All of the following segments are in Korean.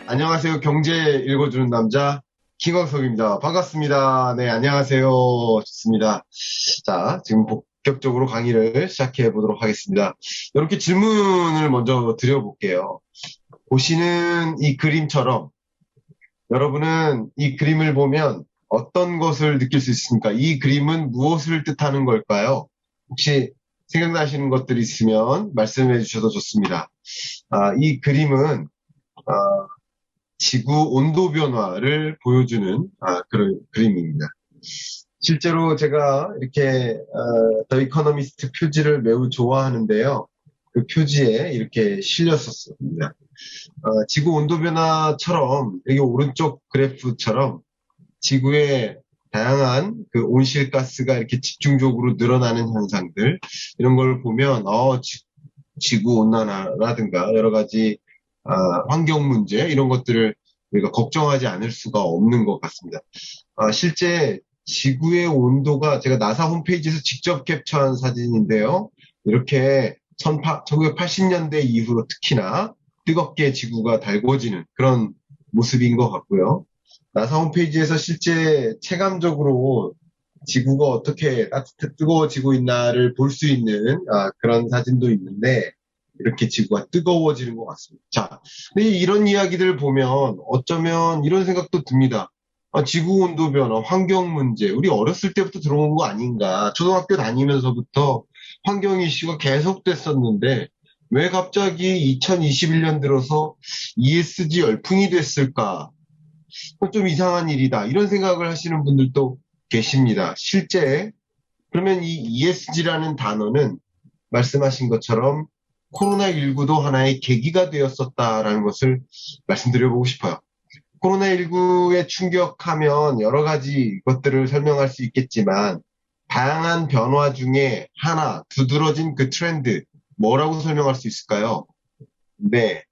안녕하세요. 경제 읽어주는 남자 김광석입니다. 반갑습니다. 네, 안녕하세요. 좋습니다. 자, 지금 본격적으로 강의를 시작해 보도록 하겠습니다. 이렇게 질문을 먼저 드려볼게요. 보시는 이 그림처럼 여러분은 이 그림을 보면 어떤 것을 느낄 수 있습니까? 이 그림은 무엇을 뜻하는 걸까요? 혹시 생각나시는 것들이 있으면 말씀해 주셔도 좋습니다. 이 그림은 아, 지구 온도 변화를 보여주는 그런 그림입니다. 실제로 제가 이렇게 더 이코노미스트 표지를 매우 좋아하는데요. 그 표지에 이렇게 실렸었습니다. 지구 온도 변화처럼 여기 오른쪽 그래프처럼 지구의 다양한 그 온실가스가 이렇게 집중적으로 늘어나는 현상들 이런 걸 보면 지구 온난화라든가 여러 가지 환경 문제 이런 것들을 우리가 걱정하지 않을 수가 없는 것 같습니다. 실제 지구의 온도가 제가 나사 홈페이지에서 직접 캡처한 사진인데요. 이렇게 1980년대 이후로 특히나 뜨겁게 지구가 달궈지는 그런 모습인 것 같고요. 나사 홈페이지에서 실제 체감적으로 지구가 어떻게 뜨거워지고 있나를 볼 수 있는 그런 사진도 있는데 이렇게 지구가 뜨거워지는 것 같습니다. 자, 근데 이런 이야기들 보면 어쩌면 이런 생각도 듭니다. 지구 온도 변화, 환경 문제, 우리 어렸을 때부터 들어온 거 아닌가. 초등학교 다니면서부터 환경 이슈가 계속됐었는데 왜 갑자기 2021년 들어서 ESG 열풍이 됐을까? 좀 이상한 일이다. 이런 생각을 하시는 분들도 계십니다. 실제 그러면 이 ESG라는 단어는 말씀하신 것처럼 코로나19도 하나의 계기가 되었었다라는 것을 말씀드려보고 싶어요. 코로나19에 충격하면 여러 가지 것들을 설명할 수 있겠지만 다양한 변화 중에 하나 두드러진 그 트렌드 뭐라고 설명할 수 있을까요? 네,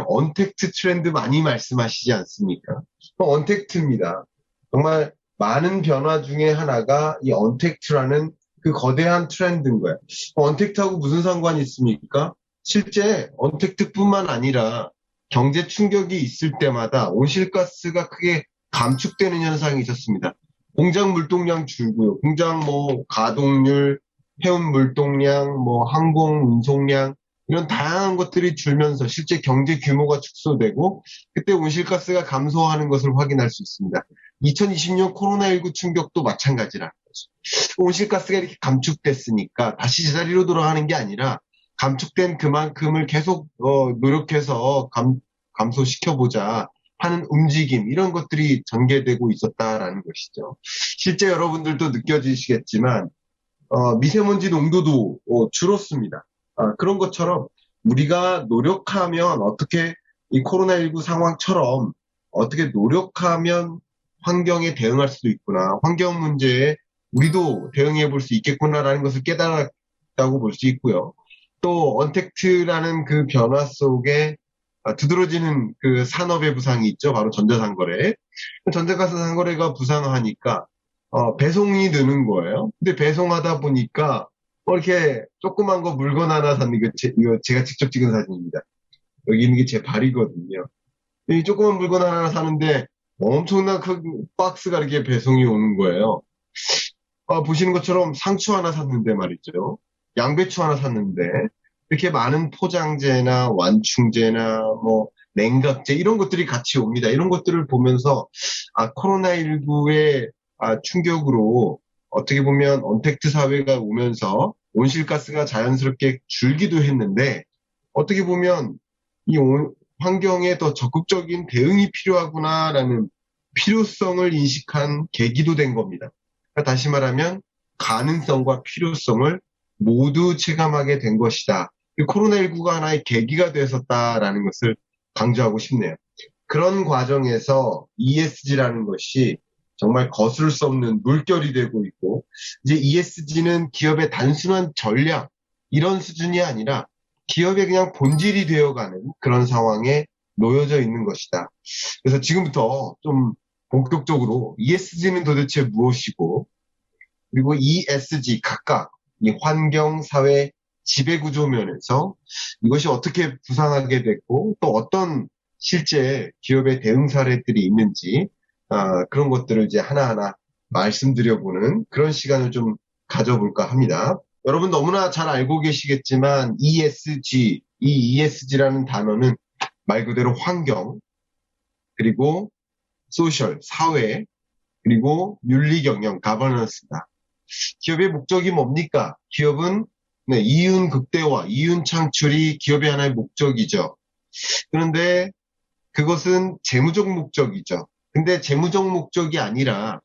언택트 트렌드 많이 말씀하시지 않습니까? 언택트입니다. 정말 많은 변화 중에 하나가 이 언택트라는 그 거대한 트렌드인 거예요. 언택트하고 무슨 상관이 있습니까? 실제 언택트뿐만 아니라 경제 충격이 있을 때마다 온실가스가 크게 감축되는 현상이 있었습니다. 공장 물동량 줄고요. 공장 가동률, 해운 물동량, 항공 운송량 이런 다양한 것들이 줄면서 실제 경제 규모가 축소되고 그때 온실가스가 감소하는 것을 확인할 수 있습니다. 2020년 코로나19 충격도 마찬가지라는 거죠. 온실가스가 이렇게 감축됐으니까 다시 제자리로 돌아가는 게 아니라 감축된 그만큼을 계속 노력해서 감소시켜보자 하는 움직임 이런 것들이 전개되고 있었다라는 것이죠. 실제 여러분들도 느껴지시겠지만 미세먼지 농도도 줄었습니다. 그런 것처럼 우리가 노력하면 어떻게 이 코로나19 상황처럼 어떻게 노력하면 환경에 대응할 수도 있구나. 환경 문제에 우리도 대응해 볼 수 있겠구나라는 것을 깨달았다고 볼 수 있고요. 또 언택트라는 그 변화 속에 두드러지는 그 산업의 부상이 있죠. 바로 전자상거래. 전자상거래가 부상하니까 배송이 느는 거예요. 근데 배송하다 보니까 이렇게 조그만 거 물건 하나 샀는데 이거 제가 직접 찍은 사진입니다. 여기 있는 게 제 발이거든요. 이 조그만 물건 하나 사는데 엄청난 큰 박스가 이렇게 배송이 오는 거예요. 보시는 것처럼 상추 하나 샀는데 말이죠. 양배추 하나 샀는데 이렇게 많은 포장재나 완충제나 냉각제 이런 것들이 같이 옵니다. 이런 것들을 보면서 코로나19의 충격으로 어떻게 보면 언택트 사회가 오면서 온실가스가 자연스럽게 줄기도 했는데 어떻게 보면 이 환경에 더 적극적인 대응이 필요하구나라는 필요성을 인식한 계기도 된 겁니다. 그러니까 다시 말하면 가능성과 필요성을 모두 체감하게 된 것이다. 코로나19가 하나의 계기가 되었었다라는 것을 강조하고 싶네요. 그런 과정에서 ESG라는 것이 정말 거스를 수 없는 물결이 되고 있고, 이제 ESG는 기업의 단순한 전략, 이런 수준이 아니라 기업의 그냥 본질이 되어가는 그런 상황에 놓여져 있는 것이다. 그래서 지금부터 좀 본격적으로 ESG는 도대체 무엇이고, 그리고 ESG 각각 이 환경, 사회, 지배구조 면에서 이것이 어떻게 부상하게 됐고 또 어떤 실제 기업의 대응 사례들이 있는지 그런 것들을 이제 하나하나 말씀드려보는 그런 시간을 좀 가져볼까 합니다. 여러분 너무나 잘 알고 계시겠지만 ESG, 이 ESG라는 단어는 말 그대로 환경, 그리고 소셜, 사회, 그리고 윤리 경영, 가버넌스다. 기업의 목적이 뭡니까? 기업은 이윤 극대화, 이윤 창출이 기업의 하나의 목적이죠. 그런데 그것은 재무적 목적이죠. 근데 재무적 목적이 아니라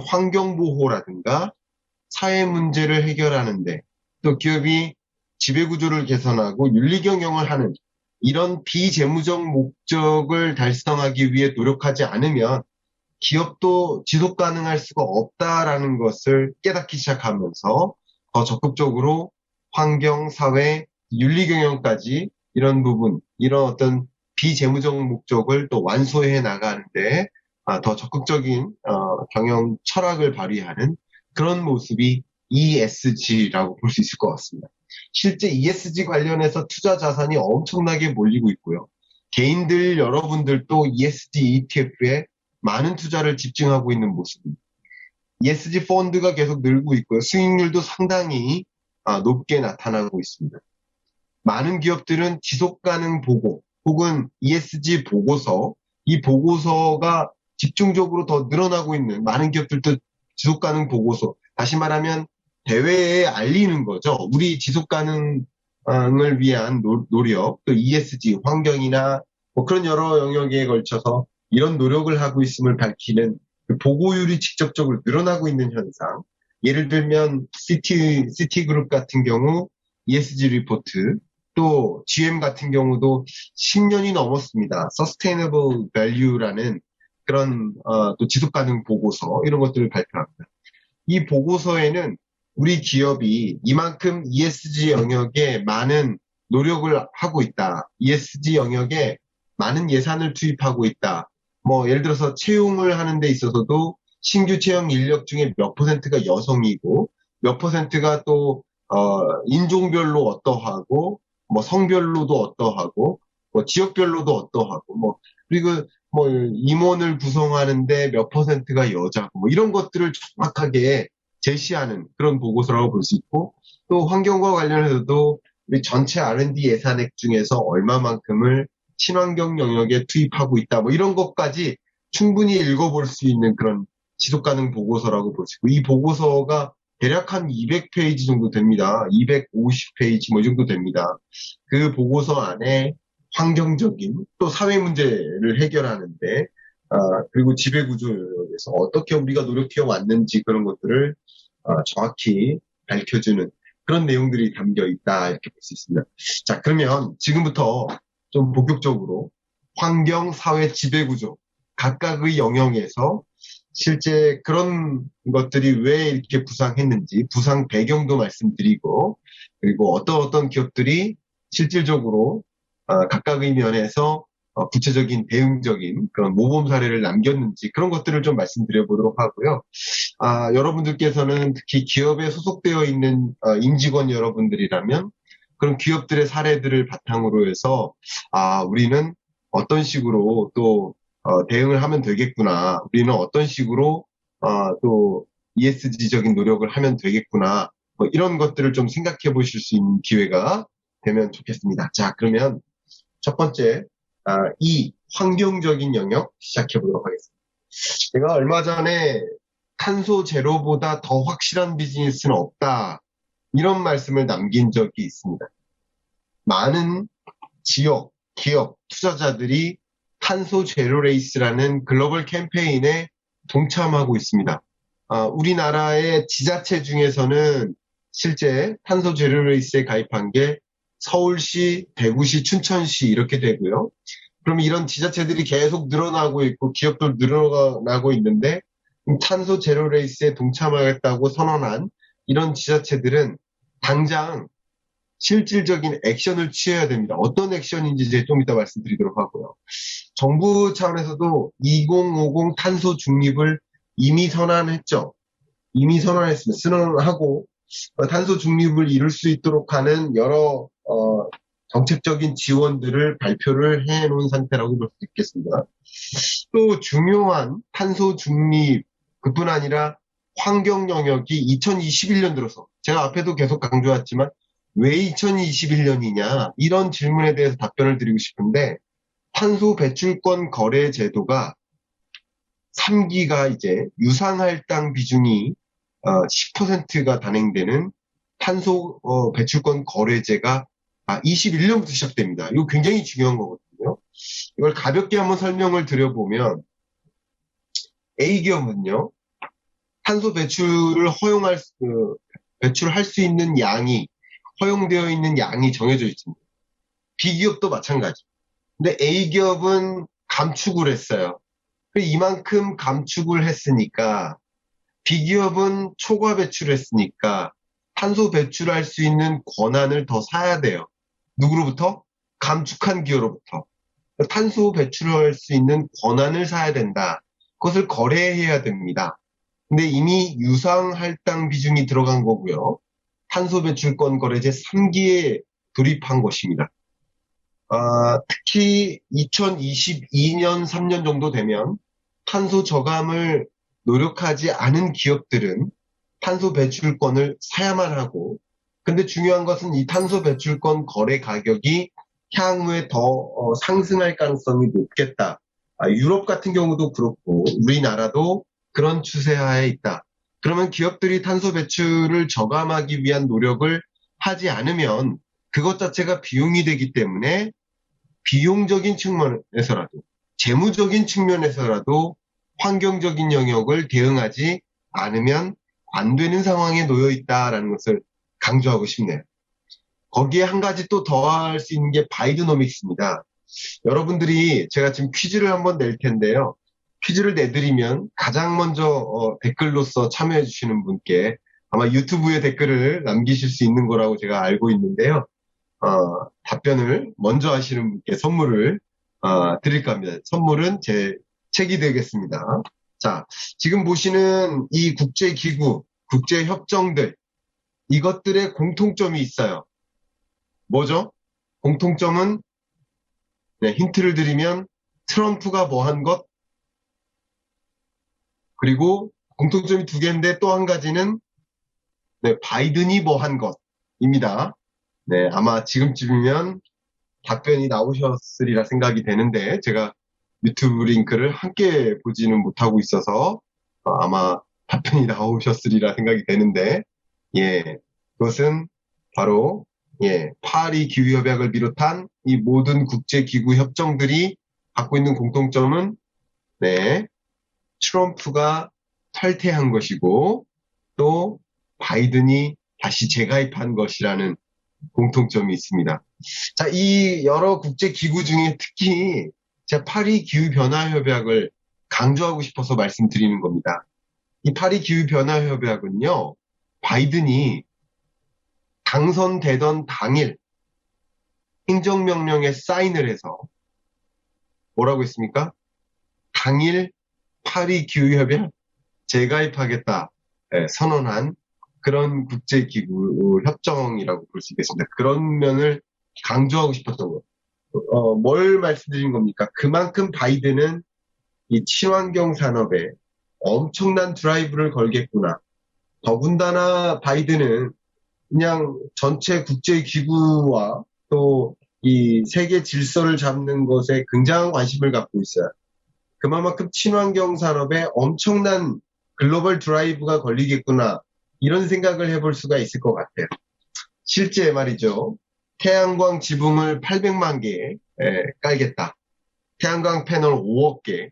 환경 보호라든가 사회 문제를 해결하는데 또 기업이 지배구조를 개선하고 윤리 경영을 하는 이런 비재무적 목적을 달성하기 위해 노력하지 않으면 기업도 지속 가능할 수가 없다라는 것을 깨닫기 시작하면서 더 적극적으로 환경, 사회, 윤리 경영까지 이런 부분, 이런 어떤 비재무적 목적을 또 완수해 나가는데 더 적극적인 경영 철학을 발휘하는 그런 모습이 ESG라고 볼 수 있을 것 같습니다. 실제 ESG 관련해서 투자 자산이 엄청나게 몰리고 있고요. 개인들 여러분들도 ESG ETF에 많은 투자를 집중하고 있는 모습입니다. ESG 펀드가 계속 늘고 있고요. 수익률도 상당히 높게 나타나고 있습니다. 많은 기업들은 지속가능 보고 혹은 ESG 보고서, 이 보고서가 집중적으로 더 늘어나고 있는 많은 기업들도 지속가능 보고서, 다시 말하면 대외에 알리는 거죠. 우리 지속가능을 위한 노력, 또 ESG, 환경이나 뭐 그런 여러 영역에 걸쳐서 이런 노력을 하고 있음을 밝히는 그 보고율이 직접적으로 늘어나고 있는 현상. 예를 들면 시티그룹 같은 경우 ESG 리포트, 또 GM 같은 경우도 10년이 넘었습니다. Sustainable Value라는 그런 또 지속가능 보고서 이런 것들을 발표합니다. 이 보고서에는 우리 기업이 이만큼 ESG 영역에 많은 노력을 하고 있다. ESG 영역에 많은 예산을 투입하고 있다. 뭐 예를 들어서 채용을 하는 데 있어서도 신규 채용 인력 중에 몇 퍼센트가 여성이고 몇 퍼센트가 또 인종별로 어떠하고 뭐 성별로도 어떠하고 뭐 지역별로도 어떠하고 뭐 그리고 뭐 임원을 구성하는데 몇 퍼센트가 여자고 뭐 이런 것들을 정확하게 제시하는 그런 보고서라고 볼 수 있고, 또 환경과 관련해서도 우리 전체 R&D 예산액 중에서 얼마만큼을 친환경 영역에 투입하고 있다 뭐 이런 것까지 충분히 읽어볼 수 있는 그런 지속가능 보고서라고 볼 수 있고, 이 보고서가 대략 한 200페이지 정도 됩니다. 250페이지 뭐 이 정도 됩니다. 그 보고서 안에 환경적인 또 사회 문제를 해결하는데 그리고 지배구조에서 어떻게 우리가 노력해 왔는지 그런 것들을 정확히 밝혀주는 그런 내용들이 담겨 있다 이렇게 볼 수 있습니다. 자, 그러면 지금부터 좀 본격적으로 환경, 사회, 지배구조 각각의 영역에서 실제 그런 것들이 왜 이렇게 부상했는지 부상 배경도 말씀드리고, 그리고 어떤 기업들이 실질적으로 각각의 면에서 구체적인 대응적인 그런 모범 사례를 남겼는지 그런 것들을 좀 말씀드려 보도록 하고요. 여러분들께서는 특히 기업에 소속되어 있는 임직원 여러분들이라면 그런 기업들의 사례들을 바탕으로 해서 우리는 어떤 식으로 또 대응을 하면 되겠구나. 우리는 어떤 식으로 또 ESG적인 노력을 하면 되겠구나. 뭐 이런 것들을 좀 생각해 보실 수 있는 기회가 되면 좋겠습니다. 자, 그러면 첫 번째 이 환경적인 영역 시작해 보도록 하겠습니다. 제가 얼마 전에 탄소 제로보다 더 확실한 비즈니스는 없다. 이런 말씀을 남긴 적이 있습니다. 많은 지역, 기업, 투자자들이 탄소 제로 레이스라는 글로벌 캠페인에 동참하고 있습니다. 우리나라의 지자체 중에서는 실제 탄소 제로 레이스에 가입한 게 서울시, 대구시, 춘천시 이렇게 되고요. 그럼 이런 지자체들이 계속 늘어나고 있고 기업도 늘어나고 있는데 탄소 제로 레이스에 동참하겠다고 선언한 이런 지자체들은 당장 실질적인 액션을 취해야 됩니다. 어떤 액션인지 이제 좀 이따 말씀드리도록 하고요. 정부 차원에서도 2050 탄소 중립을 이미 선언했죠. 이미 선언했습니다. 선언하고 탄소 중립을 이룰 수 있도록 하는 여러 정책적인 지원들을 발표를 해놓은 상태라고 볼 수 있겠습니다. 또 중요한 탄소 중립, 그뿐 아니라 환경 영역이 2021년 들어서, 제가 앞에도 계속 강조했지만 왜 2021년이냐, 이런 질문에 대해서 답변을 드리고 싶은데, 탄소 배출권 거래 제도가 3기가 이제 유상할당 비중이 10%가 단행되는 탄소 배출권 거래제가 21년부터 시작됩니다. 이거 굉장히 중요한 거거든요. 이걸 가볍게 한번 설명을 드려보면, A기업은요, 탄소 배출을 배출할 수 있는 양이, 허용되어 있는 양이 정해져 있습니다. B기업도 마찬가지. 근데 A기업은 감축을 했어요. 이만큼 감축을 했으니까, B기업은 초과 배출했으니까, 탄소 배출할 수 있는 권한을 더 사야 돼요. 누구로부터? 감축한 기업으로부터. 탄소 배출할 수 있는 권한을 사야 된다. 그것을 거래해야 됩니다. 근데 이미 유상할당 비중이 들어간 거고요. 탄소 배출권 거래제 3기에 돌입한 것입니다. 특히 2022년, 3년 정도 되면 탄소 저감을 노력하지 않은 기업들은 탄소 배출권을 사야만 하고, 근데 중요한 것은 이 탄소 배출권 거래 가격이 향후에 더 상승할 가능성이 높겠다. 유럽 같은 경우도 그렇고 우리나라도 그런 추세하에 있다. 그러면 기업들이 탄소 배출을 저감하기 위한 노력을 하지 않으면 그것 자체가 비용이 되기 때문에 비용적인 측면에서라도, 재무적인 측면에서라도 환경적인 영역을 대응하지 않으면 안 되는 상황에 놓여 있다라는 것을 강조하고 싶네요. 거기에 한 가지 또 더할 수 있는 게 바이드노믹스입니다. 여러분들이 제가 지금 퀴즈를 한번 낼 텐데요. 퀴즈를 내드리면 가장 먼저 댓글로서 참여해 주시는 분께 아마 유튜브에 댓글을 남기실 수 있는 거라고 제가 알고 있는데요. 답변을 먼저 하시는 분께 선물을 드릴까 합니다. 선물은 제 책이 되겠습니다. 자, 지금 보시는 이 국제기구, 국제협정들, 이것들의 공통점이 있어요. 뭐죠? 공통점은, 네, 힌트를 드리면 트럼프가 뭐 한 것, 그리고 공통점이 두 개인데 또 한 가지는 네, 바이든이 뭐 한 것입니다. 네, 아마 지금쯤이면 답변이 나오셨으리라 생각이 되는데 제가 유튜브 링크를 함께 보지는 못하고 있어서 아마 답변이 나오셨으리라 생각이 되는데, 예, 그것은 바로 파리 기후협약을 비롯한 이 모든 국제기구 협정들이 갖고 있는 공통점은 네, 트럼프가 탈퇴한 것이고 또 바이든이 다시 재가입한 것이라는 공통점이 있습니다. 자, 이 여러 국제기구 중에 특히 제가 파리 기후변화협약을 강조하고 싶어서 말씀드리는 겁니다. 이 파리 기후변화협약은요, 바이든이 당선되던 당일 행정명령에 사인을 해서 뭐라고 했습니까? 당일 파리 기후협약 재가입하겠다 선언한 그런 국제기구 협정이라고 볼 수 있겠습니다. 그런 면을 강조하고 싶었던 것. 뭘 말씀드린 겁니까? 그만큼 바이든은 이 친환경 산업에 엄청난 드라이브를 걸겠구나. 더군다나 바이든은 그냥 전체 국제기구와 또 이 세계 질서를 잡는 것에 굉장한 관심을 갖고 있어요. 그만큼 친환경 산업에 엄청난 글로벌 드라이브가 걸리겠구나. 이런 생각을 해볼 수가 있을 것 같아요. 실제 말이죠. 태양광 지붕을 800만 개 깔겠다. 태양광 패널 5억 개,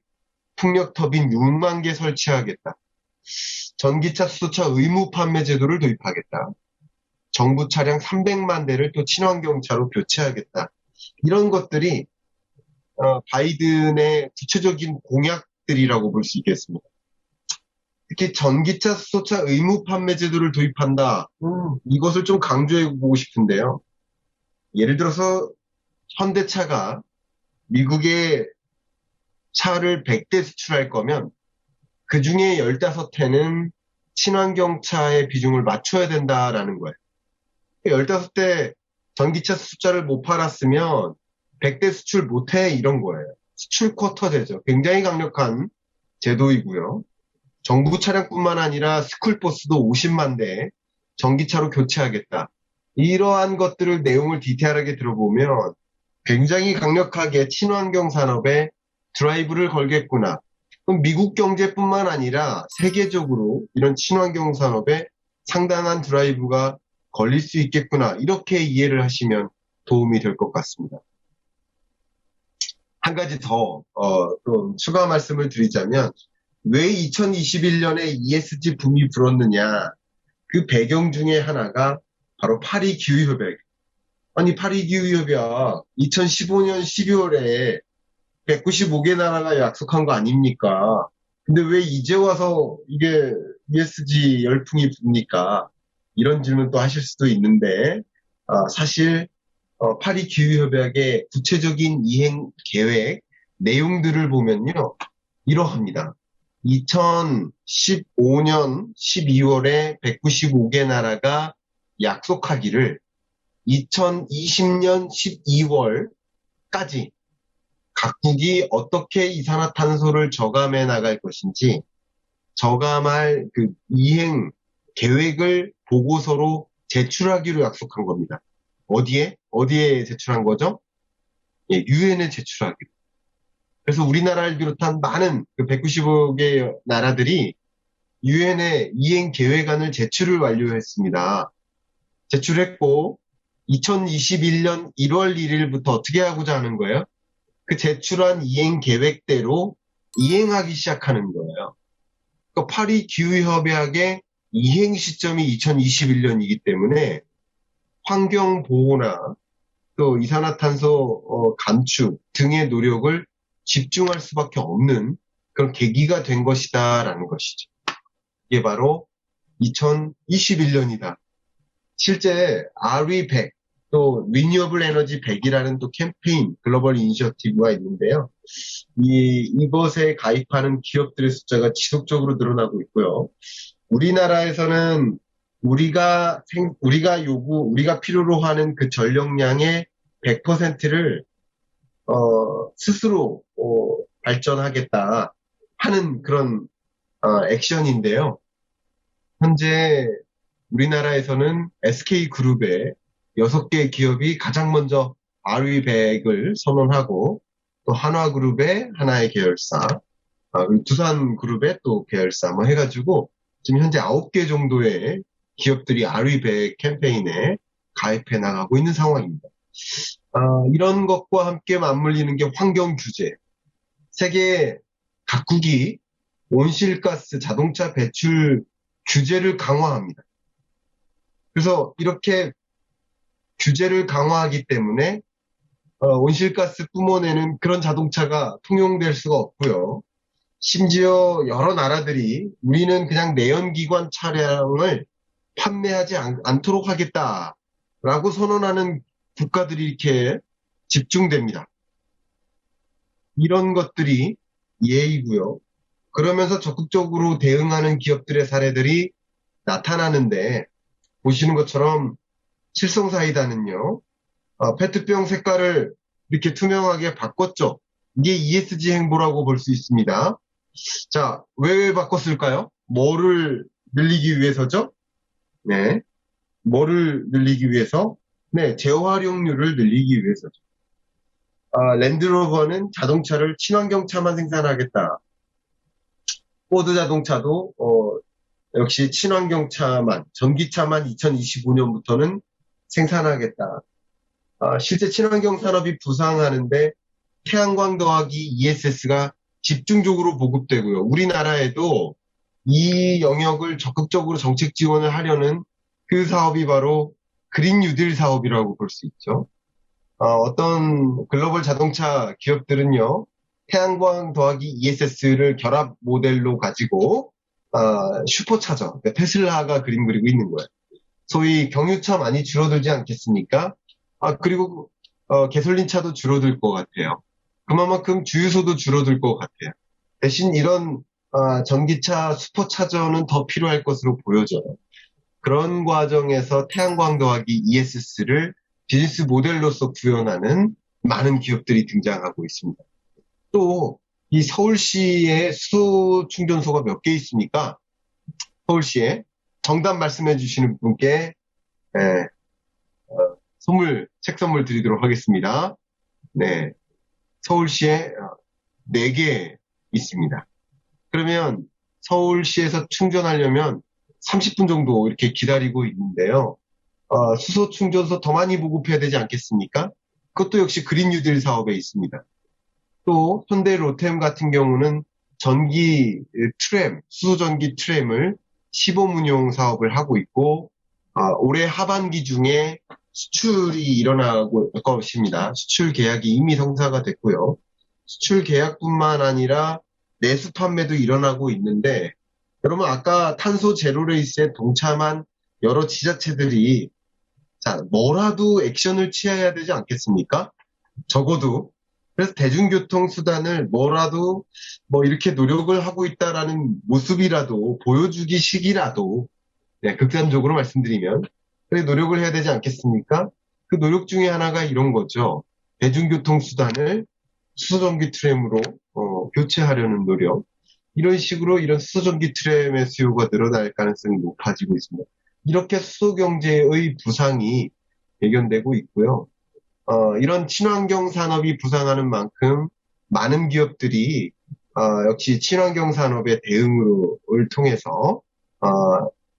풍력 터빈 6만 개 설치하겠다. 전기차, 수소차 의무 판매 제도를 도입하겠다. 정부 차량 300만 대를 또 친환경차로 교체하겠다. 이런 것들이 바이든의 구체적인 공약들이라고 볼 수 있겠습니다. 특히 전기차, 수소차 의무 판매 제도를 도입한다. 이것을 좀 강조해 보고 싶은데요. 예를 들어서 현대차가 미국에 차를 100대 수출할 거면 그 중에 15대는 친환경차의 비중을 맞춰야 된다라는 거예요. 15대 전기차 숫자를 못 팔았으면 100대 수출 못해 이런 거예요. 수출 쿼터 제죠. 굉장히 강력한 제도이고요. 정부 차량뿐만 아니라 스쿨버스도 50만 대 전기차로 교체하겠다. 이러한 것들을 내용을 디테일하게 들어보면 굉장히 강력하게 친환경 산업에 드라이브를 걸겠구나. 그럼 미국 경제뿐만 아니라 세계적으로 이런 친환경 산업에 상당한 드라이브가 걸릴 수 있겠구나. 이렇게 이해를 하시면 도움이 될 것 같습니다. 한 가지 더, 좀 추가 말씀을 드리자면, 왜 2021년에 ESG 붐이 불었느냐. 그 배경 중에 하나가 바로 파리 기후협약. 아니, 파리 기후협약 2015년 12월에 195개 나라가 약속한 거 아닙니까? 근데 왜 이제 와서 이게 ESG 열풍이 붑니까? 이런 질문 또 하실 수도 있는데, 사실 파리 기후협약의 구체적인 이행 계획 내용들을 보면요, 이러합니다. 2015년 12월에 195개 나라가 약속하기를 2020년 12월까지 각국이 어떻게 이산화탄소를 저감해 나갈 것인지 저감할 그 이행 계획을 보고서로 제출하기로 약속한 겁니다. 어디에 제출한 거죠? 예, 유엔에 제출하기로. 그래서 우리나라를 비롯한 많은 그 195개 나라들이 유엔에 이행 계획안을 제출을 완료했습니다. 제출했고 2021년 1월 1일부터 어떻게 하고자 하는 거예요? 그 제출한 이행 계획대로 이행하기 시작하는 거예요. 그러니까 파리 기후협약의 이행 시점이 2021년이기 때문에 환경 보호나 또 이산화탄소 감축 등의 노력을 집중할 수밖에 없는 그런 계기가 된 것이다라는 것이죠. 이게 바로 2021년이다. 실제 RE100, 또 리뉴어블 에너지 100이라는 또 캠페인, 글로벌 이니셔티브가 있는데요. 이것에 가입하는 기업들의 숫자가 지속적으로 늘어나고 있고요. 우리나라에서는 우리가 필요로 하는 그 전력량의 100%를 스스로 발전하겠다 하는 그런 액션인데요. 현재 우리나라에서는 SK그룹의 6개 기업이 가장 먼저 RE100을 선언하고 또 한화그룹의 하나의 계열사, 두산그룹의 또 계열사 뭐 해가지고 지금 현재 9개 정도의 기업들이 RE100 캠페인에 가입해 나가고 있는 상황입니다. 이런 것과 함께 맞물리는 게 환경 규제. 세계 각국이 온실가스 자동차 배출 규제를 강화합니다. 그래서 이렇게 규제를 강화하기 때문에 온실가스 뿜어내는 그런 자동차가 통용될 수가 없고요. 심지어 여러 나라들이 우리는 그냥 내연기관 차량을 판매하지 않도록 하겠다라고 선언하는 국가들이 이렇게 집중됩니다. 이런 것들이 예이고요. 그러면서 적극적으로 대응하는 기업들의 사례들이 나타나는데 보시는 것처럼 칠성사이다는요. 페트병 색깔을 이렇게 투명하게 바꿨죠. 이게 ESG 행보라고 볼 수 있습니다. 자, 왜 바꿨을까요? 뭐를 늘리기 위해서죠? 네. 뭐를 늘리기 위해서? 네, 재활용률을 늘리기 위해서죠. 랜드로버는 자동차를 친환경차만 생산하겠다. 포드 자동차도 역시 친환경차만, 전기차만 2025년부터는 생산하겠다. 실제 친환경 산업이 부상하는데 태양광 더하기 ESS가 집중적으로 보급되고요. 우리나라에도 이 영역을 적극적으로 정책 지원을 하려는 그 사업이 바로 그린 뉴딜 사업이라고 볼 수 있죠. 어떤 글로벌 자동차 기업들은요, 태양광 더하기 ESS를 결합 모델로 가지고 슈퍼차저, 그러니까 테슬라가 그림 그리고 있는 거예요. 소위 경유차 많이 줄어들지 않겠습니까? 그리고 가솔린 차도 줄어들 것 같아요. 그만큼 주유소도 줄어들 것 같아요. 대신 이런 전기차 슈퍼차저는 더 필요할 것으로 보여져요. 그런 과정에서 태양광 더하기 ESS를 비즈니스 모델로서 구현하는 많은 기업들이 등장하고 있습니다. 또 이 서울시에 수소 충전소가 몇 개 있습니까? 서울시에 정답 말씀해 주시는 분께 예, 책 선물 드리도록 하겠습니다. 네, 서울시에 4개 있습니다. 그러면 서울시에서 충전하려면 30분 정도 이렇게 기다리고 있는데요. 수소 충전소 더 많이 보급해야 되지 않겠습니까? 그것도 역시 그린 뉴딜 사업에 있습니다. 또 현대 로템 같은 경우는 전기 트램, 수소전기 트램을 시범 운용 사업을 하고 있고 올해 하반기 중에 수출이 일어나고 것입니다. 수출 계약이 이미 성사가 됐고요. 수출 계약뿐만 아니라 내수 판매도 일어나고 있는데 여러분 아까 탄소 제로 레이스에 동참한 여러 지자체들이 자 뭐라도 액션을 취해야 되지 않겠습니까? 적어도 그래서 대중교통 수단을 뭐라도 뭐 이렇게 노력을 하고 있다라는 모습이라도 보여주기 식이라도 네, 극단적으로 말씀드리면 그래 노력을 해야 되지 않겠습니까? 그 노력 중에 하나가 이런 거죠. 대중교통 수단을 수소전기 트램으로 교체하려는 노력. 이런 식으로 이런 수소전기 트램의 수요가 늘어날 가능성이 높아지고 있습니다. 이렇게 수소경제의 부상이 예견되고 있고요. 이런 친환경 산업이 부상하는 만큼 많은 기업들이 역시 친환경 산업의 대응을 통해서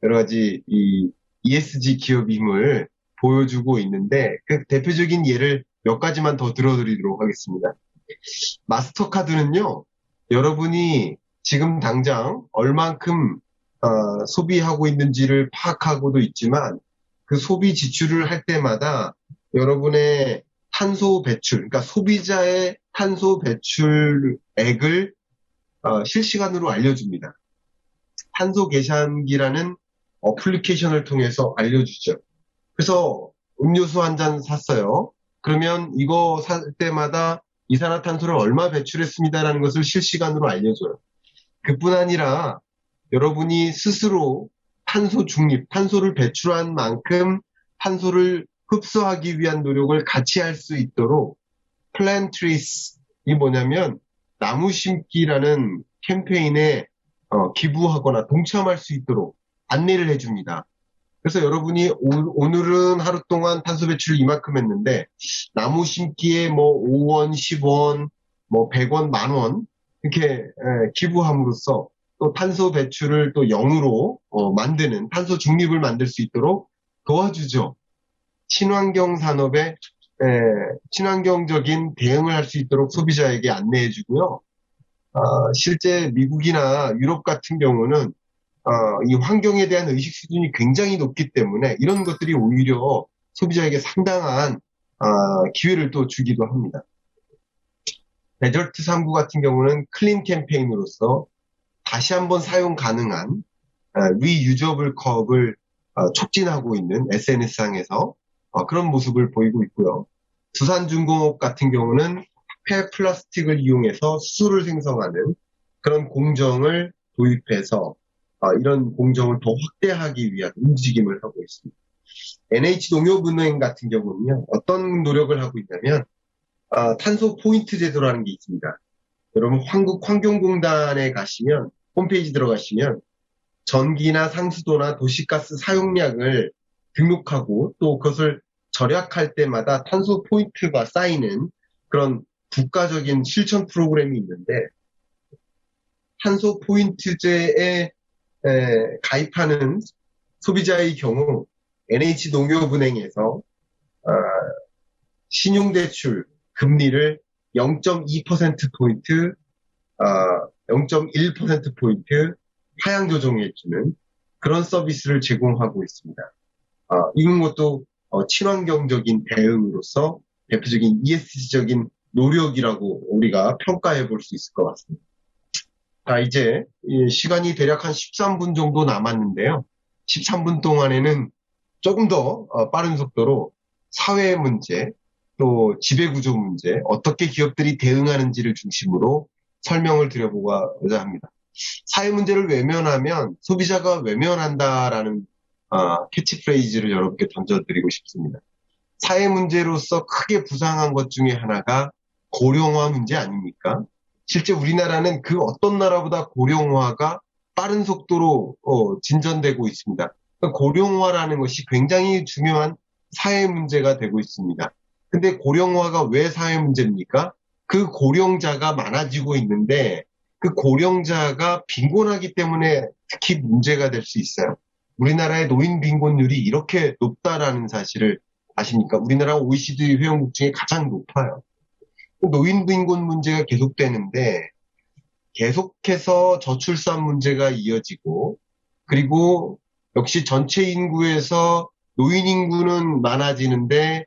여러 가지 이 ESG 기업임을 보여주고 있는데 그 대표적인 예를 몇 가지만 더 들어드리도록 하겠습니다. 마스터카드는요, 여러분이 지금 당장 얼만큼 소비하고 있는지를 파악하고도 있지만 그 소비 지출을 할 때마다 여러분의 탄소 배출, 그러니까 소비자의 탄소 배출액을 실시간으로 알려줍니다. 탄소 계산기라는 어플리케이션을 통해서 알려주죠. 그래서 음료수 한 잔 샀어요. 그러면 이거 살 때마다 이산화탄소를 얼마 배출했습니다라는 것을 실시간으로 알려줘요. 그뿐 아니라 여러분이 스스로 탄소 중립, 탄소를 배출한 만큼 탄소를 흡수하기 위한 노력을 같이 할 수 있도록 플랜트리스, 이 뭐냐면 나무 심기라는 캠페인에 기부하거나 동참할 수 있도록 안내를 해줍니다. 그래서 여러분이 오늘은 하루 동안 탄소 배출을 이만큼 했는데 나무 심기에 뭐 5원, 10원, 뭐 100원, 만원 이렇게 기부함으로써 또 탄소 배출을 또 0으로 만드는 탄소 중립을 만들 수 있도록 도와주죠. 친환경 산업에 친환경적인 대응을 할 수 있도록 소비자에게 안내해주고요. 실제 미국이나 유럽 같은 경우는 이 환경에 대한 의식 수준이 굉장히 높기 때문에 이런 것들이 오히려 소비자에게 상당한 기회를 또 주기도 합니다. 데절트 3구 같은 경우는 클린 캠페인으로서 다시 한번 사용 가능한 리유저블 컵을 촉진하고 있는 SNS상에서 그런 모습을 보이고 있고요. 두산중공업 같은 경우는 폐 플라스틱을 이용해서 수소를 생성하는 그런 공정을 도입해서 이런 공정을 더 확대하기 위한 움직임을 하고 있습니다. NH농협은행 같은 경우는요, 어떤 노력을 하고 있냐면 탄소 포인트 제도라는 게 있습니다. 여러분 한국환경공단에 가시면 홈페이지 들어가시면 전기나 상수도나 도시가스 사용량을 등록하고 또 그것을 절약할 때마다 탄소 포인트가 쌓이는 그런 국가적인 실천 프로그램이 있는데 탄소 포인트제에 가입하는 소비자의 경우 NH농협은행에서 신용대출 금리를 0.2%포인트, 0.1%포인트 하향 조정해주는 그런 서비스를 제공하고 있습니다. 이런 것도 친환경적인 대응으로서 대표적인 ESG적인 노력이라고 우리가 평가해 볼 수 있을 것 같습니다. 자, 이제 시간이 대략 한 13분 정도 남았는데요. 13분 동안에는 조금 더 빠른 속도로 사회 문제, 또 지배구조 문제, 어떻게 기업들이 대응하는지를 중심으로 설명을 드려보고자 합니다. 사회 문제를 외면하면 소비자가 외면한다라는 캐치프레이즈를 여러분께 던져드리고 싶습니다. 사회 문제로서 크게 부상한 것 중에 하나가 고령화 문제 아닙니까? 실제 우리나라는 그 어떤 나라보다 고령화가 빠른 속도로 진전되고 있습니다. 그러니까 고령화라는 것이 굉장히 중요한 사회 문제가 되고 있습니다. 근데 고령화가 왜 사회 문제입니까? 그 고령자가 많아지고 있는데 그 고령자가 빈곤하기 때문에 특히 문제가 될 수 있어요. 우리나라의 노인 빈곤율이 이렇게 높다라는 사실을 아십니까? 우리나라 OECD 회원국 중에 가장 높아요. 노인 빈곤 문제가 계속되는데 계속해서 저출산 문제가 이어지고 그리고 역시 전체 인구에서 노인 인구는 많아지는데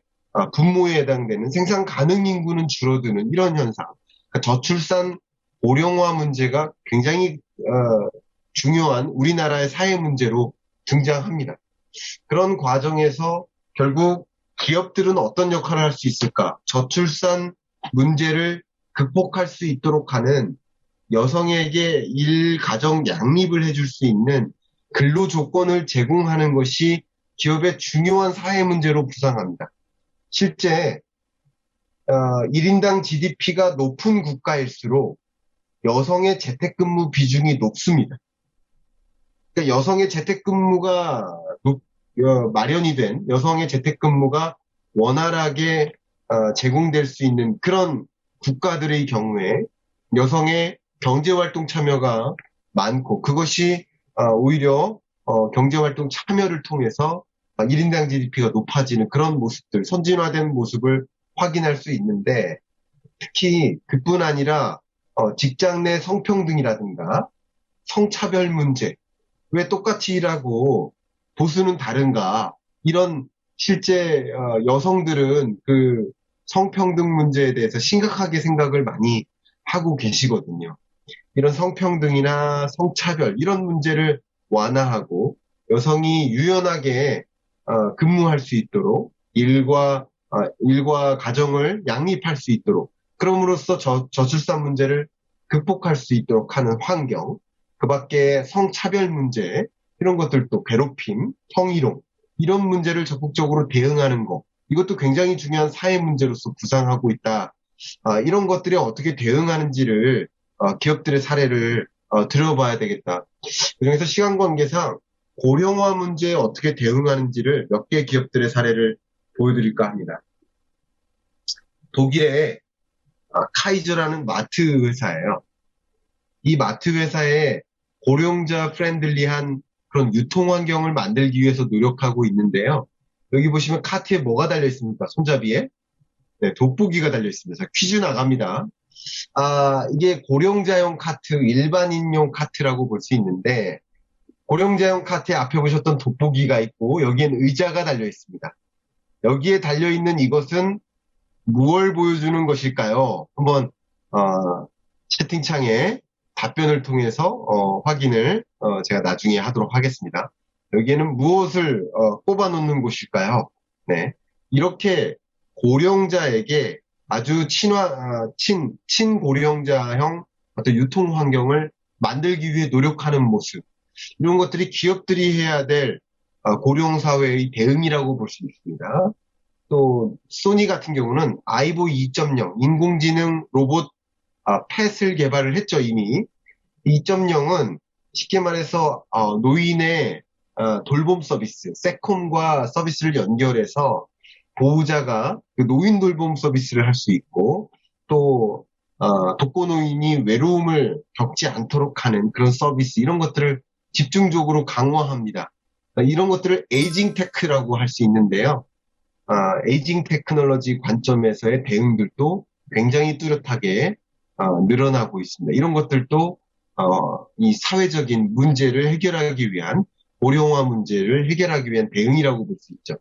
분모에 해당되는 생산 가능 인구는 줄어드는 이런 현상. 그러니까 저출산 고령화 문제가 굉장히 중요한 우리나라의 사회 문제로 등장합니다. 그런 과정에서 결국 기업들은 어떤 역할을 할 수 있을까? 저출산 문제를 극복할 수 있도록 하는 여성에게 가정 양립을 해줄 수 있는 근로 조건을 제공하는 것이 기업의 중요한 사회 문제로 부상합니다. 실제 1인당 GDP가 높은 국가일수록 여성의 재택근무 비중이 높습니다. 그러니까 여성의 재택근무가 마련이 된 여성의 재택근무가 원활하게 제공될 수 있는 그런 국가들의 경우에 여성의 경제활동 참여가 많고 그것이 오히려 경제활동 참여를 통해서 1인당 GDP가 높아지는 그런 모습들, 선진화된 모습을 확인할 수 있는데 특히 그뿐 아니라 직장 내 성평등이라든가 성차별 문제, 왜 똑같이 일하고 보수는 다른가 이런 실제 여성들은 그 성평등 문제에 대해서 심각하게 생각을 많이 하고 계시거든요. 이런 성평등이나 성차별 이런 문제를 완화하고 여성이 유연하게 근무할 수 있도록 일과 가정을 양립할 수 있도록 그럼으로써 저출산 문제를 극복할 수 있도록 하는 환경, 그 밖에 성차별 문제 이런 것들도 괴롭힘, 성희롱 이런 문제를 적극적으로 대응하는 것 이것도 굉장히 중요한 사회 문제로서 부상하고 있다. 이런 것들이 어떻게 대응하는지를 기업들의 사례를 들어봐야 되겠다. 그중에서 시간 관계상 고령화 문제에 어떻게 대응하는지를 몇 개 기업들의 사례를 보여드릴까 합니다. 독일의 카이저라는 마트 회사예요. 이 마트 회사에 고령자 프렌들리한 그런 유통 환경을 만들기 위해서 노력하고 있는데요. 여기 보시면 카트에 뭐가 달려 있습니까? 손잡이에? 네, 돋보기가 달려 있습니다. 자, 퀴즈 나갑니다. 이게 고령자용 카트, 일반인용 카트라고 볼 수 있는데, 고령자용 카트에 앞에 보셨던 돋보기가 있고, 여기엔 의자가 달려 있습니다. 여기에 달려 있는 이것은 무엇을 보여주는 것일까요? 한번, 채팅창에 답변을 통해서, 확인을, 제가 나중에 하도록 하겠습니다. 여기에는 무엇을, 꼽아 놓는 곳일까요? 네. 이렇게 고령자에게 아주 친고령자형 어떤 유통 환경을 만들기 위해 노력하는 모습. 이런 것들이 기업들이 해야 될 고령사회의 대응이라고 볼 수 있습니다. 또, 소니 같은 경우는 아이보 2.0 인공지능 로봇 펫을 개발을 했죠, 이미. 2.0은 쉽게 말해서 노인의 돌봄 서비스, 세콤과 서비스를 연결해서 보호자가 그 노인 돌봄 서비스를 할 수 있고 또 독거노인이 외로움을 겪지 않도록 하는 그런 서비스 이런 것들을 집중적으로 강화합니다. 이런 것들을 에이징 테크라고 할 수 있는데요. 에이징 테크놀로지 관점에서의 대응들도 굉장히 뚜렷하게 늘어나고 있습니다. 이런 것들도 이 사회적인 문제를 해결하기 위한 고령화 문제를 해결하기 위한 대응이라고 볼 수 있죠.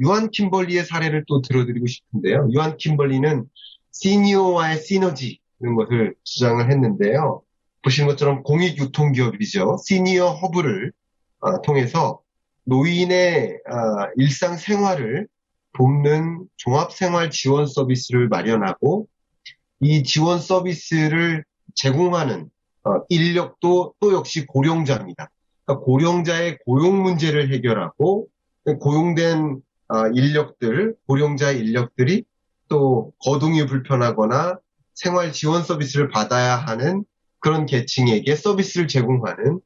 유한 킴벌리의 사례를 또 들어드리고 싶은데요. 유한 킴벌리는 시니어와의 시너지 이런 것을 주장을 했는데요. 보시는 것처럼 공익유통기업이죠. 시니어 허브를 통해서 노인의 일상생활을 돕는 종합생활 지원 서비스를 마련하고 이 지원 서비스를 제공하는 인력도 또 역시 고령자입니다. 그러니까 고령자의 고용 문제를 해결하고 고용된 인력들, 고령자 인력들이 또 거동이 불편하거나 생활 지원 서비스를 받아야 하는 그런 계층에게 서비스를 제공하는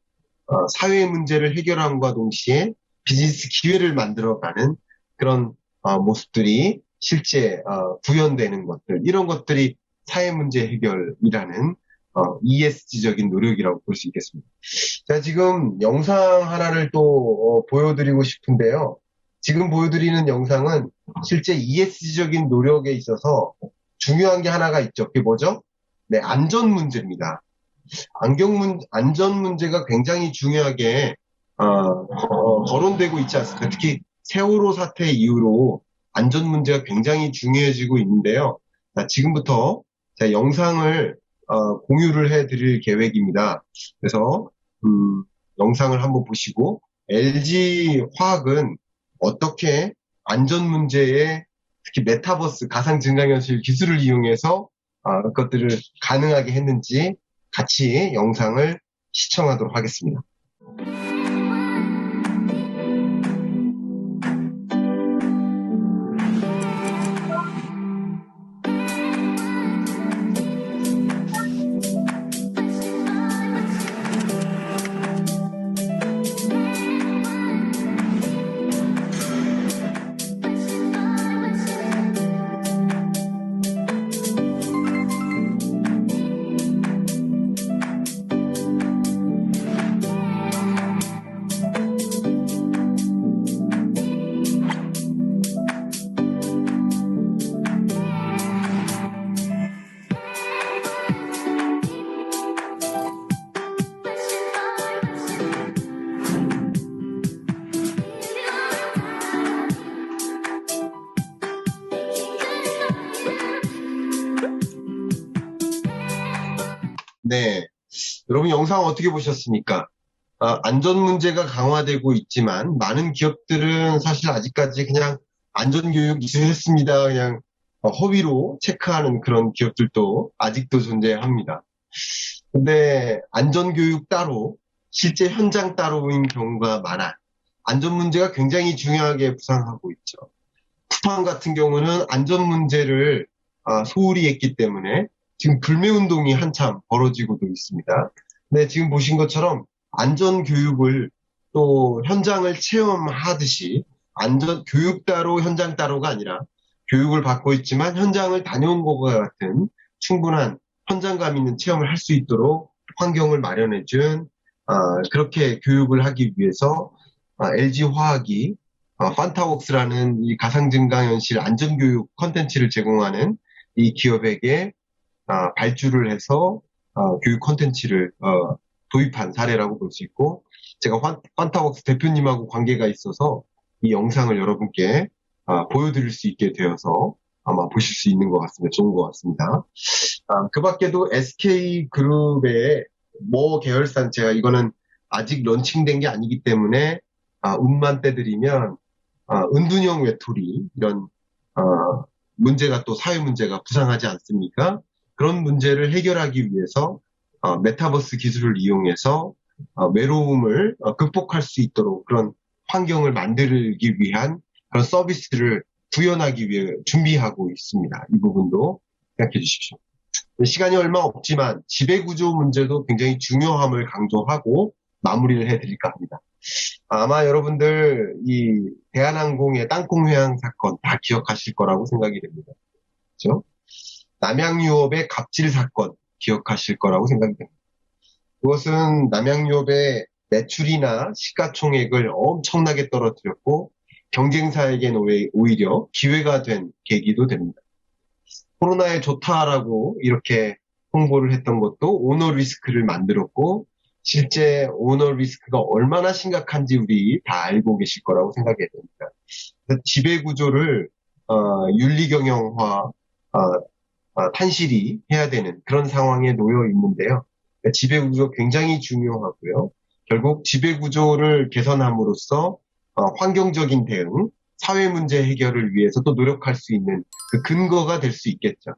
사회 문제를 해결함과 동시에 비즈니스 기회를 만들어가는 그런 모습들이 실제 구현되는 것들, 이런 것들이 사회 문제 해결이라는 ESG적인 노력이라고 볼 수 있겠습니다. 자, 지금 영상 하나를 또 보여드리고 싶은데요. 지금 보여드리는 영상은 실제 ESG적인 노력에 있어서 중요한 게 하나가 있죠. 그게 뭐죠? 네, 안전 문제입니다. 안전 문제가 굉장히 중요하게 거론되고 있지 않습니까? 특히 세월호 사태 이후로 안전 문제가 굉장히 중요해지고 있는데요. 자, 지금부터 제가 영상을 공유를 해드릴 계획입니다. 그래서 영상을 한번 보시고 LG 화학은 어떻게 안전 문제에 특히 메타버스 가상증강현실 기술을 이용해서 그것들을 가능하게 했는지 같이 영상을 시청하도록 하겠습니다. 네, 여러분 영상 어떻게 보셨습니까? 안전 문제가 강화되고 있지만 많은 기업들은 사실 아직까지 그냥 안전교육 이수했습니다. 그냥 허위로 체크하는 그런 기업들도 아직도 존재합니다. 근데 안전교육 따로, 실제 현장 따로인 경우가 많아. 안전 문제가 굉장히 중요하게 부상하고 있죠. 쿠팡 같은 경우는 안전 문제를 소홀히 했기 때문에 지금 불매운동이 한참 벌어지고도 있습니다. 네, 지금 보신 것처럼 안전 교육을 또 현장을 체험하듯이 안전 교육 따로 현장 따로가 아니라 교육을 받고 있지만 현장을 다녀온 것과 같은 충분한 현장감 있는 체험을 할 수 있도록 환경을 마련해준 그렇게 교육을 하기 위해서 LG 화학이 판타웍스라는 이 가상증강현실 안전교육 컨텐츠를 제공하는 이 기업에게 발주를 해서 교육 컨텐츠를 도입한 사례라고 볼 수 있고, 제가 판타웍스 대표님하고 관계가 있어서 이 영상을 여러분께 보여드릴 수 있게 되어서 아마 보실 수 있는 것 같습니다. 좋은 것 같습니다. 그 밖에도 SK그룹의 모 계열사, 제가 이거는 아직 런칭된 게 아니기 때문에 운만 떼드리면 은둔형 외톨이 이런 문제가 또 사회 문제가 부상하지 않습니까? 그런 문제를 해결하기 위해서 메타버스 기술을 이용해서 외로움을 극복할 수 있도록 그런 환경을 만들기 위한 그런 서비스를 구현하기 위해 준비하고 있습니다. 이 부분도 생각해 주십시오. 시간이 얼마 없지만 지배구조 문제도 굉장히 중요함을 강조하고 마무리를 해드릴까 합니다. 아마 여러분들 이 대한항공의 땅콩 회항 사건 다 기억하실 거라고 생각이 됩니다. 그렇죠? 남양유업의 갑질 사건 기억하실 거라고 생각이 됩니다. 그것은 남양유업의 매출이나 시가총액을 엄청나게 떨어뜨렸고 경쟁사에겐 오히려 기회가 된 계기도 됩니다. 코로나에 좋다라고 이렇게 홍보를 했던 것도 오너 리스크를 만들었고, 실제 오너 리스크가 얼마나 심각한지 우리 다 알고 계실 거라고 생각이 됩니다. 지배구조를 윤리경영화, 탄실이 해야 되는 그런 상황에 놓여 있는데요. 지배구조 굉장히 중요하고요. 결국 지배구조를 개선함으로써 환경적인 대응, 사회 문제 해결을 위해서 또 노력할 수 있는 그 근거가 될 수 있겠죠.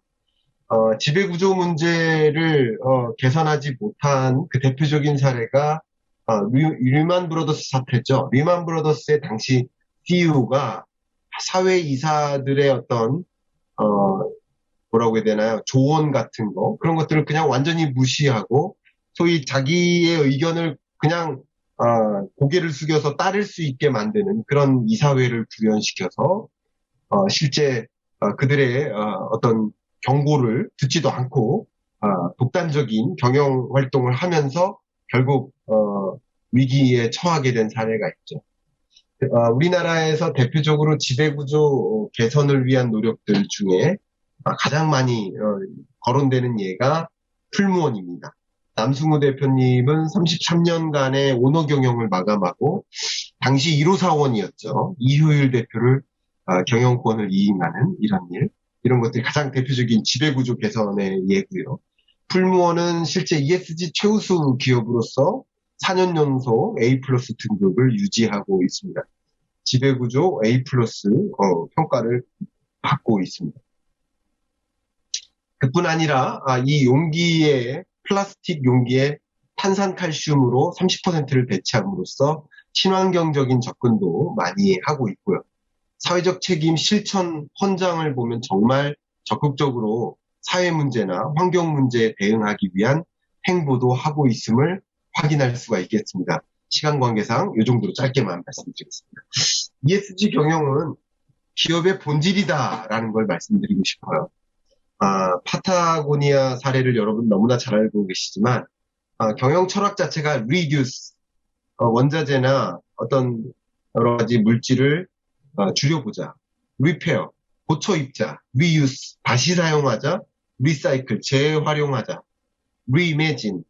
지배구조 문제를 개선하지 못한 그 대표적인 사례가 리만 브러더스 사태죠. 리만 브러더스의 당시 CEO가 사회 이사들의 어떤 뭐라고 해야 되나요? 조언 같은 거 그런 것들을 그냥 완전히 무시하고 소위 자기의 의견을 그냥 고개를 숙여서 따를 수 있게 만드는 그런 이사회를 구현시켜서 실제 그들의 어떤 경고를 듣지도 않고 독단적인 경영 활동을 하면서 결국 위기에 처하게 된 사례가 있죠. 우리나라에서 대표적으로 지배구조 개선을 위한 노력들 중에 가장 많이 거론되는 예가 풀무원입니다. 남승우 대표님은 33년간의 오너 경영을 마감하고 당시 1호 사원이었죠. 이효율 대표를 경영권을 이임하는 이런 것들이 가장 대표적인 지배구조 개선의 예고요. 풀무원은 실제 ESG 최우수 기업으로서 4년 연속 A+ 등급을 유지하고 있습니다. 지배구조 A+ 평가를 받고 있습니다. 그뿐 아니라 이 용기에 플라스틱 용기에 탄산칼슘으로 30%를 배치함으로써 친환경적인 접근도 많이 하고 있고요. 사회적 책임 실천 헌장을 보면 정말 적극적으로 사회 문제나 환경 문제에 대응하기 위한 행보도 하고 있음을 확인할 수가 있겠습니다. 시간 관계상 이 정도로 짧게만 말씀드리겠습니다. ESG 경영은 기업의 본질이다라는 걸 말씀드리고 싶어요. 파타고니아 사례를 여러분 너무나 잘 알고 계시지만 경영 철학 자체가 reduce, 원자재나 어떤 여러 가지 물질을 줄여보자, repair, 고쳐 입자, reuse, 다시 사용하자, recycle, 재활용하자, reimagine,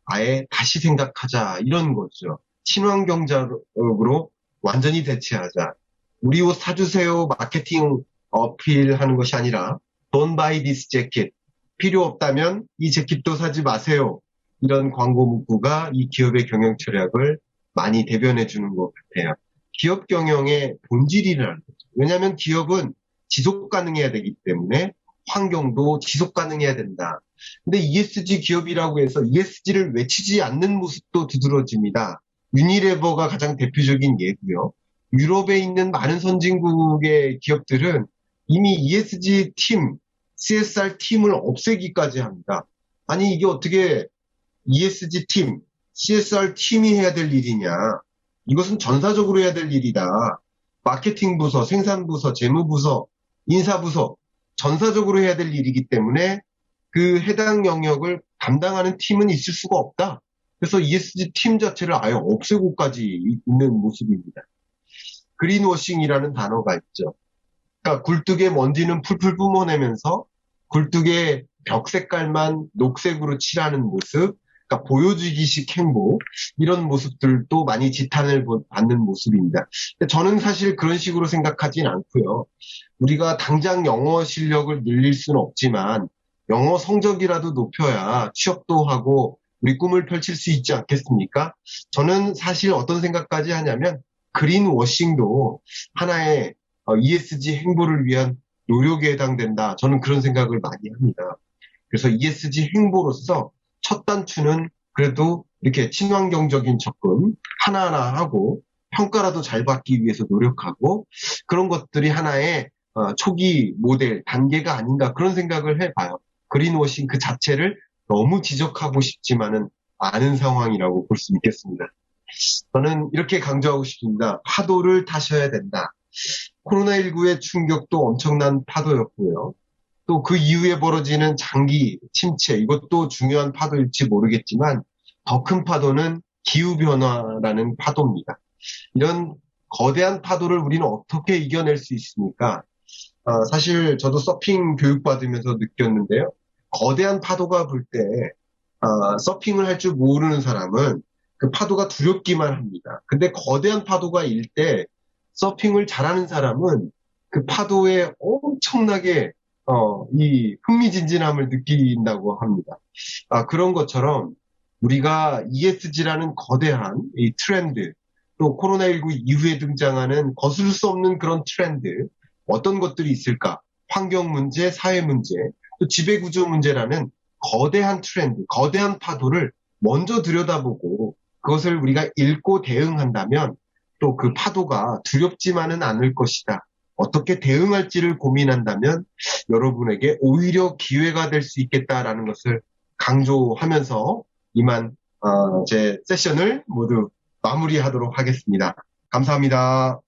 아예 다시 생각하자 이런 거죠. 친환경적으로 완전히 대체하자. 우리 옷 사주세요 마케팅 어필하는 것이 아니라 Don't buy this jacket. 필요 없다면 이 재킷도 사지 마세요. 이런 광고 문구가 이 기업의 경영 철학을 많이 대변해 주는 것 같아요. 기업 경영의 본질이라는 거죠. 왜냐하면 기업은 지속 가능해야 되기 때문에 환경도 지속 가능해야 된다. 근데 ESG 기업이라고 해서 ESG를 외치지 않는 모습도 두드러집니다. 유니레버가 가장 대표적인 예고요. 유럽에 있는 많은 선진국의 기업들은 이미 ESG 팀, CSR 팀을 없애기까지 합니다. 아니 이게 어떻게 ESG 팀, CSR 팀이 해야 될 일이냐. 이것은 전사적으로 해야 될 일이다. 마케팅 부서, 생산 부서, 재무 부서, 인사 부서 전사적으로 해야 될 일이기 때문에 그 해당 영역을 담당하는 팀은 있을 수가 없다. 그래서 ESG 팀 자체를 아예 없애고까지 있는 모습입니다. 그린워싱이라는 단어가 있죠. 그러니까 굴뚝에 먼지는 풀풀 뿜어내면서 굴뚝에 벽 색깔만 녹색으로 칠하는 모습, 그러니까 보여주기식 행보, 이런 모습들도 많이 지탄을 받는 모습입니다. 저는 사실 그런 식으로 생각하진 않고요. 우리가 당장 영어 실력을 늘릴 수는 없지만 영어 성적이라도 높여야 취업도 하고 우리 꿈을 펼칠 수 있지 않겠습니까? 저는 사실 어떤 생각까지 하냐면 그린워싱도 하나의 ESG 행보를 위한 노력에 해당된다. 저는 그런 생각을 많이 합니다. 그래서 ESG 행보로서 첫 단추는 그래도 이렇게 친환경적인 접근 하나하나 하고 평가라도 잘 받기 위해서 노력하고 그런 것들이 하나의 초기 모델, 단계가 아닌가 그런 생각을 해봐요. 그린워싱 그 자체를 너무 지적하고 싶지만은 않은 상황이라고 볼 수 있겠습니다. 저는 이렇게 강조하고 싶습니다. 파도를 타셔야 된다. 코로나19의 충격도 엄청난 파도였고요. 또 그 이후에 벌어지는 장기 침체, 이것도 중요한 파도일지 모르겠지만 더 큰 파도는 기후변화라는 파도입니다. 이런 거대한 파도를 우리는 어떻게 이겨낼 수 있습니까? 사실 저도 서핑 교육받으면서 느꼈는데요. 거대한 파도가 불 때 서핑을 할 줄 모르는 사람은 그 파도가 두렵기만 합니다. 근데 거대한 파도가 일 때 서핑을 잘하는 사람은 그 파도에 엄청나게 이 흥미진진함을 느낀다고 합니다. 그런 것처럼 우리가 ESG라는 거대한 이 트렌드, 또 코로나19 이후에 등장하는 거스를 수 없는 그런 트렌드, 어떤 것들이 있을까? 환경 문제, 사회 문제, 또 지배구조 문제라는 거대한 트렌드, 거대한 파도를 먼저 들여다보고 그것을 우리가 읽고 대응한다면 또 그 파도가 두렵지만은 않을 것이다. 어떻게 대응할지를 고민한다면 여러분에게 오히려 기회가 될 수 있겠다라는 것을 강조하면서 이만 제 세션을 모두 마무리하도록 하겠습니다. 감사합니다.